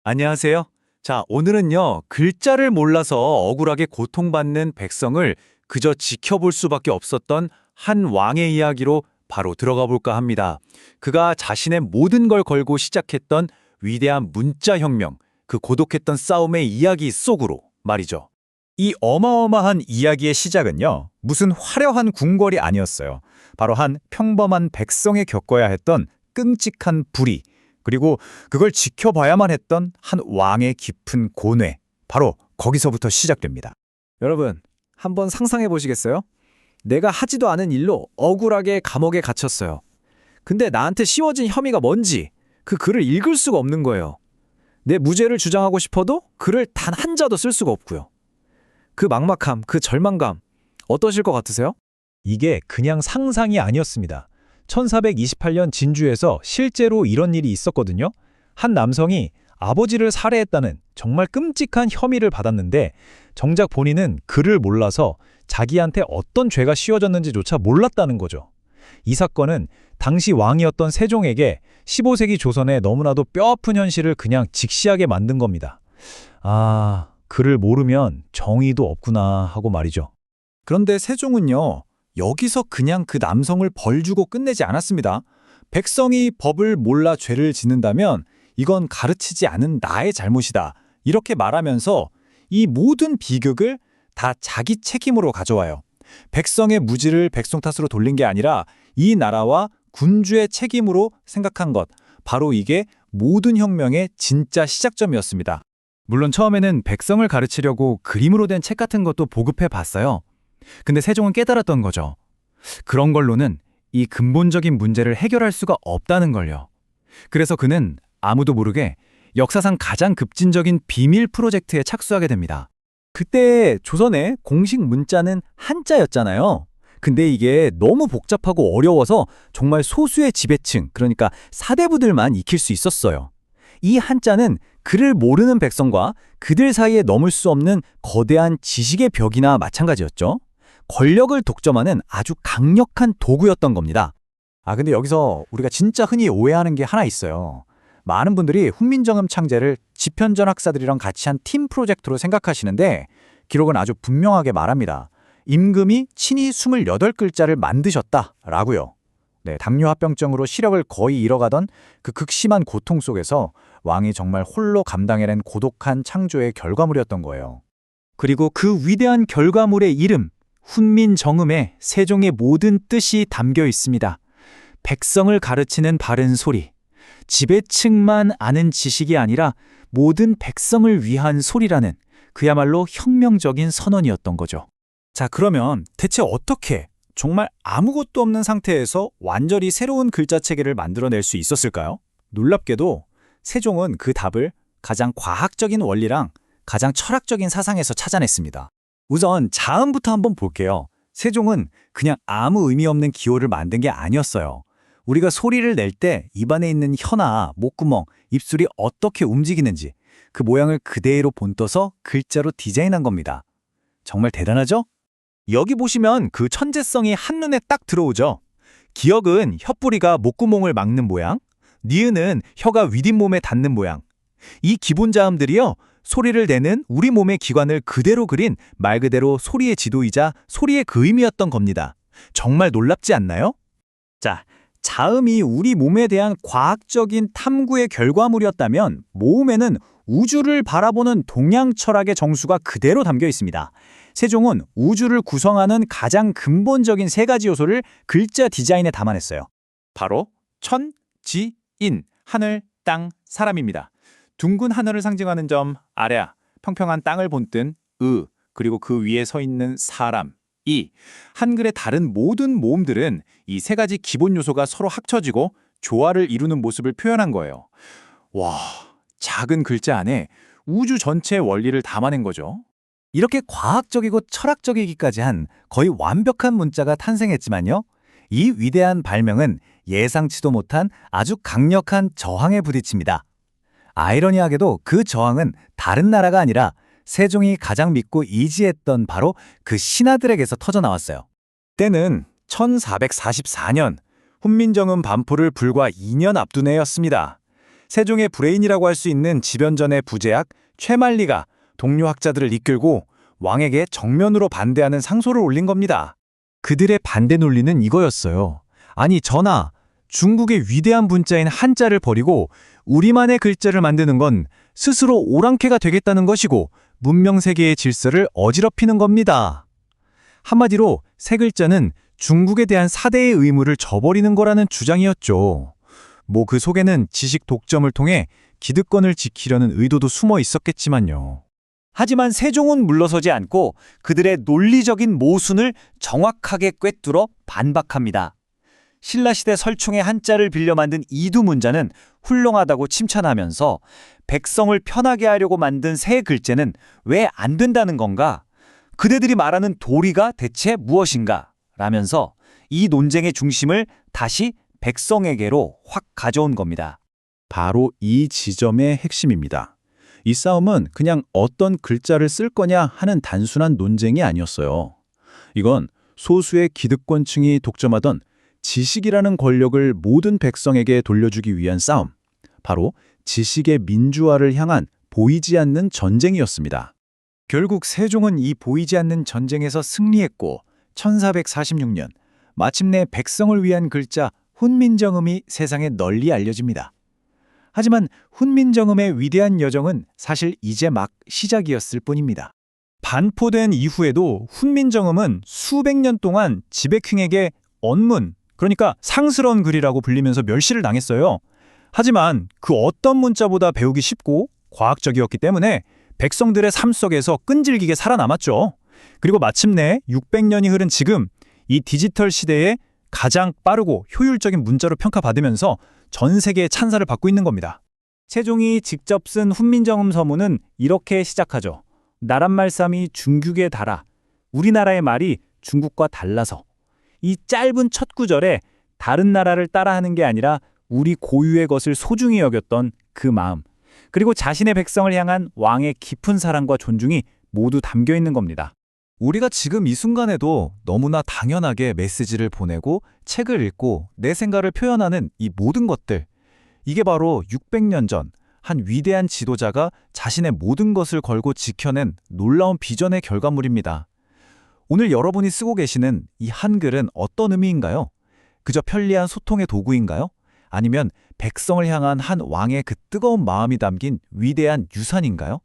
안녕하세요. 자, 오늘은요, 글자를 몰라서 억울하게 고통받는 백성을 그저 지켜볼 수밖에 없었던 한 왕의 이야기로 바로 들어가 볼까 합니다. 그가 자신의 모든 걸 걸고 시작했던 위대한 문자혁명, 그 고독했던 싸움의 이야기 속으로 말이죠. 이 어마어마한 이야기의 시작은요, 무슨 화려한 궁궐이 아니었어요. 바로 한 평범한 백성이 겪어야 했던 끔찍한 불의, 그리고 그걸 지켜봐야만 했던 한 왕의 깊은 고뇌, 바로 거기서부터 시작됩니다. 여러분, 한번 상상해 보시겠어요? 내가 하지도 않은 일로 억울하게 감옥에 갇혔어요. 근데 나한테 씌워진 혐의가 뭔지 그 글을 읽을 수가 없는 거예요. 내 무죄를 주장하고 싶어도 글을 단 한 자도 쓸 수가 없고요. 그 막막함, 그 절망감 어떠실 것 같으세요? 이게 그냥 상상이 아니었습니다. 1428년 진주에서 실제로 이런 일이 있었거든요. 한 남성이 아버지를 살해했다는 정말 끔찍한 혐의를 받았는데 정작 본인은 글을 몰라서 자기한테 어떤 죄가 씌워졌는지조차 몰랐다는 거죠. 이 사건은 당시 왕이었던 세종에게 15세기 조선의 너무나도 뼈아픈 현실을 그냥 직시하게 만든 겁니다. 아, 글을 모르면 정의도 없구나 하고 말이죠. 그런데 세종은요, 여기서 그냥 그 남성을 벌 주고 끝내지 않았습니다. 백성이 법을 몰라 죄를 짓는다면 이건 가르치지 않은 나의 잘못이다. 이렇게 말하면서 이 모든 비극을 다 자기 책임으로 가져와요. 백성의 무지를 백성 탓으로 돌린 게 아니라 이 나라와 군주의 책임으로 생각한 것. 바로 이게 모든 혁명의 진짜 시작점이었습니다. 물론 처음에는 백성을 가르치려고 그림으로 된 책 같은 것도 보급해 봤어요. 근데 세종은 깨달았던 거죠. 그런 걸로는 이 근본적인 문제를 해결할 수가 없다는 걸요. 그래서 그는 아무도 모르게 역사상 가장 급진적인 비밀 프로젝트에 착수하게 됩니다. 그때 조선의 공식 문자는 한자였잖아요. 근데 이게 너무 복잡하고 어려워서 정말 소수의 지배층, 그러니까 사대부들만 익힐 수 있었어요. 이 한자는 글을 모르는 백성과 그들 사이에 넘을 수 없는 거대한 지식의 벽이나 마찬가지였죠. 권력을 독점하는 아주 강력한 도구였던 겁니다. 근데 여기서 우리가 진짜 흔히 오해하는 게 하나 있어요. 많은 분들이 훈민정음 창제를 집현전 학사들이랑 같이 한 팀 프로젝트로 생각하시는데 기록은 아주 분명하게 말합니다. 임금이 친히 28글자를 만드셨다라고요. 네, 당뇨합병증으로 시력을 거의 잃어가던 그 극심한 고통 속에서 왕이 정말 홀로 감당해낸 고독한 창조의 결과물이었던 거예요. 그리고 그 위대한 결과물의 이름, 훈민정음에 세종의 모든 뜻이 담겨 있습니다. 백성을 가르치는 바른 소리, 지배층만 아는 지식이 아니라 모든 백성을 위한 소리라는 그야말로 혁명적인 선언이었던 거죠. 자, 그러면 대체 어떻게 정말 아무것도 없는 상태에서 완전히 새로운 글자 체계를 만들어낼 수 있었을까요? 놀랍게도 세종은 그 답을 가장 과학적인 원리랑 가장 철학적인 사상에서 찾아냈습니다. 우선 자음부터 한번 볼게요. 세종은 그냥 아무 의미 없는 기호를 만든 게 아니었어요. 우리가 소리를 낼 때 입안에 있는 혀나 목구멍, 입술이 어떻게 움직이는지 그 모양을 그대로 본떠서 글자로 디자인한 겁니다. 정말 대단하죠? 여기 보시면 그 천재성이 한눈에 딱 들어오죠. 기역은 혀뿌리가 목구멍을 막는 모양, 니은은 혀가 윗잇몸에 닿는 모양. 이 기본 자음들이요, 소리를 내는 우리 몸의 기관을 그대로 그린 말 그대로 소리의 지도이자 소리의 그림이었던 겁니다. 정말 놀랍지 않나요? 자, 자음이 우리 몸에 대한 과학적인 탐구의 결과물이었다면 모음에는 우주를 바라보는 동양 철학의 정수가 그대로 담겨 있습니다. 세종은 우주를 구성하는 가장 근본적인 세 가지 요소를 글자 디자인에 담아냈어요. 바로 천, 지, 인, 하늘, 땅, 사람입니다. 둥근 하늘을 상징하는 점, 아래아, 평평한 땅을 본뜬 으, 그리고 그 위에 서 있는 사람, 이. 한글의 다른 모든 모음들은 이 세 가지 기본 요소가 서로 합쳐지고 조화를 이루는 모습을 표현한 거예요. 와, 작은 글자 안에 우주 전체의 원리를 담아낸 거죠. 이렇게 과학적이고 철학적이기까지 한 거의 완벽한 문자가 탄생했지만요. 이 위대한 발명은 예상치도 못한 아주 강력한 저항에 부딪힙니다. 아이러니하게도 그 저항은 다른 나라가 아니라 세종이 가장 믿고 의지했던 바로 그 신하들에게서 터져나왔어요. 때는 1444년, 훈민정음 반포를 불과 2년 앞둔 해였습니다. 세종의 브레인이라고 할 수 있는 집연전의 부제학 최만리가 동료 학자들을 이끌고 왕에게 정면으로 반대하는 상소를 올린 겁니다. 그들의 반대 논리는 이거였어요. 아니, 전하, 중국의 위대한 문자인 한자를 버리고 우리만의 글자를 만드는 건 스스로 오랑캐가 되겠다는 것이고 문명세계의 질서를 어지럽히는 겁니다. 한마디로 새 글자는 중국에 대한 사대의 의무를 저버리는 거라는 주장이었죠. 뭐 그 속에는 지식 독점을 통해 기득권을 지키려는 의도도 숨어 있었겠지만요. 하지만 세종은 물러서지 않고 그들의 논리적인 모순을 정확하게 꿰뚫어 반박합니다. 신라시대 설총의 한자를 빌려 만든 이두문자는 훌륭하다고 칭찬하면서 백성을 편하게 하려고 만든 새 글자는 왜 안 된다는 건가? 그대들이 말하는 도리가 대체 무엇인가? 라면서 이 논쟁의 중심을 다시 백성에게로 확 가져온 겁니다. 바로 이 지점의 핵심입니다. 이 싸움은 그냥 어떤 글자를 쓸 거냐 하는 단순한 논쟁이 아니었어요. 이건 소수의 기득권층이 독점하던 지식이라는 권력을 모든 백성에게 돌려주기 위한 싸움, 바로 지식의 민주화를 향한 보이지 않는 전쟁이었습니다. 결국 세종은 이 보이지 않는 전쟁에서 승리했고 1446년 마침내 백성을 위한 글자 훈민정음이 세상에 널리 알려집니다. 하지만 훈민정음의 위대한 여정은 사실 이제 막 시작이었을 뿐입니다. 반포된 이후에도 훈민정음은 수백 년 동안 지백층에게 언문, 그러니까 상스러운 글이라고 불리면서 멸시를 당했어요. 하지만 그 어떤 문자보다 배우기 쉽고 과학적이었기 때문에 백성들의 삶 속에서 끈질기게 살아남았죠. 그리고 마침내 600년이 흐른 지금 이 디지털 시대에 가장 빠르고 효율적인 문자로 평가받으면서 전 세계의 찬사를 받고 있는 겁니다. 세종이 직접 쓴 훈민정음 서문은 이렇게 시작하죠. 나란말씀이 중국에 달아 우리나라의 말이 중국과 달라서. 이 짧은 첫 구절에 다른 나라를 따라하는 게 아니라 우리 고유의 것을 소중히 여겼던 그 마음, 그리고 자신의 백성을 향한 왕의 깊은 사랑과 존중이 모두 담겨 있는 겁니다. 우리가 지금 이 순간에도 너무나 당연하게 메시지를 보내고 책을 읽고 내 생각을 표현하는 이 모든 것들, 이게 바로 600년 전 한 위대한 지도자가 자신의 모든 것을 걸고 지켜낸 놀라운 비전의 결과물입니다. 오늘 여러분이 쓰고 계시는 이 한글은 어떤 의미인가요? 그저 편리한 소통의 도구인가요? 아니면 백성을 향한 한 왕의 그 뜨거운 마음이 담긴 위대한 유산인가요?